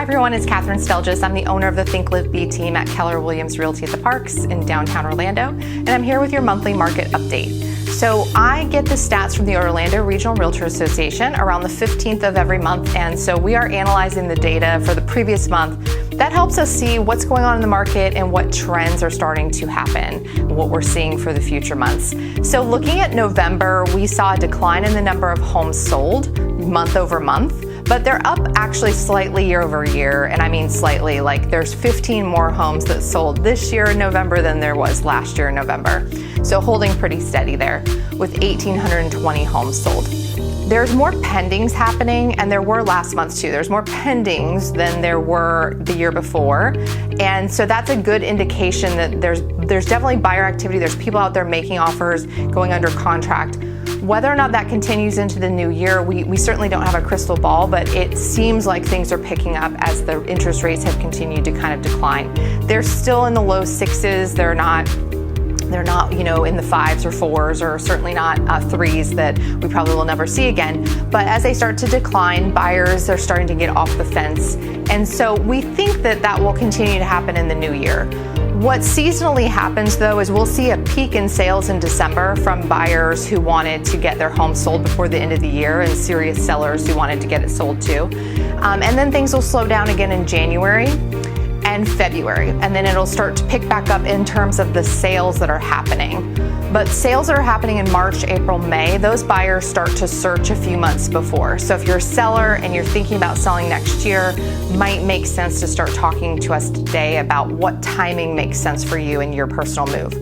everyone, it's Kathryn Stelljes. I'm the owner of the Think Live Be team at Keller Williams Realty at the Parks in downtown Orlando, and I'm here with your monthly market update. So I get the stats from the Orlando Regional Realtor Association around the 15th of every month, and so we are analyzing the data for the previous month. That helps us see what's going on in the market and what trends are starting to happen, what we're seeing for the future months. So looking at November, we saw a decline in the number of homes sold month over month. But they're up actually slightly year over year, and I mean slightly, like there's 15 more homes that sold this year in November than there was last year in November. So holding pretty steady there with 1,820 homes sold. There's more pendings happening, and there were last month too. There's more pendings than there were the year before. And so that's a good indication that there's definitely buyer activity. There's people out there making offers, going under contract. Whether or not that continues into the new year, we certainly don't have a crystal ball, but it seems like things are picking up as the interest rates have continued to kind of decline. They're still in the low sixes. They're not, in the fives or fours, or certainly not threes that we probably will never see again. But as they start to decline, buyers are starting to get off the fence. And so we think that that will continue to happen in the new year. What seasonally happens though is we'll see a peak in sales in December from buyers who wanted to get their home sold before the end of the year and serious sellers who wanted to get it sold too. And then things will slow down again in January and February, and then it'll start to pick back up in terms of the sales that are happening. But sales that are happening in March, April, May, those buyers start to search a few months before. So if you're a seller and you're thinking about selling next year, might make sense to start talking to us today about what timing makes sense for you in your personal move.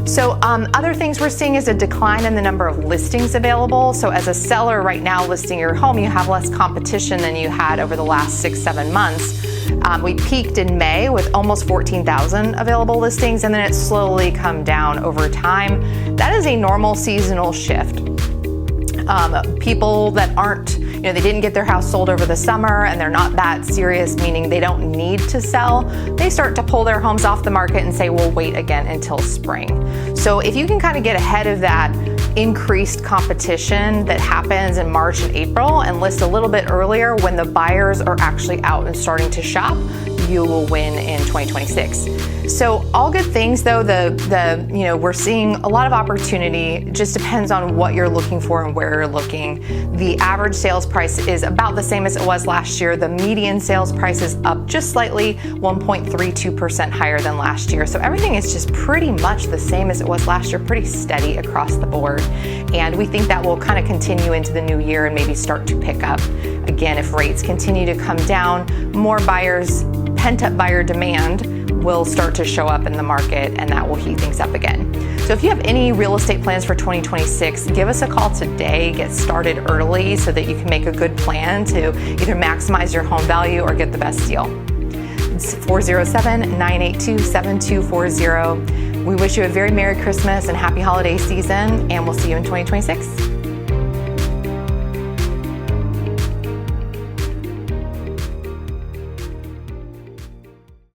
So other things we're seeing is a decline in the number of listings available. So as a seller right now listing your home, you have less competition than you had over the last 6-7 months. We peaked in May with almost 14,000 available listings, and then it's slowly come down over time. That is a normal seasonal shift. People that aren't, they didn't get their house sold over the summer and they're not that serious, meaning they don't need to sell, they start to pull their homes off the market and say, we'll wait again until spring. So if you can kind of get ahead of that increased competition that happens in March and April and list a little bit earlier when the buyers are actually out and starting to shop, you will win in 2026. So all good things though, we're seeing a lot of opportunity. It just depends on what you're looking for and where you're looking. The average sales price is about the same as it was last year. The median sales price is up just slightly, 1.32% higher than last year. So everything is just pretty much the same as it was last year, pretty steady across the board. And we think that will kind of continue into the new year and maybe start to pick up. Again, if rates continue to come down, more buyers, pent-up buyer demand will start to show up in the market, and that will heat things up again. So if you have any real estate plans for 2026, give us a call today. Get started early so that you can make a good plan to either maximize your home value or get the best deal. It's 407-982-7240. We wish you a very Merry Christmas and Happy Holiday season, and we'll see you in 2026.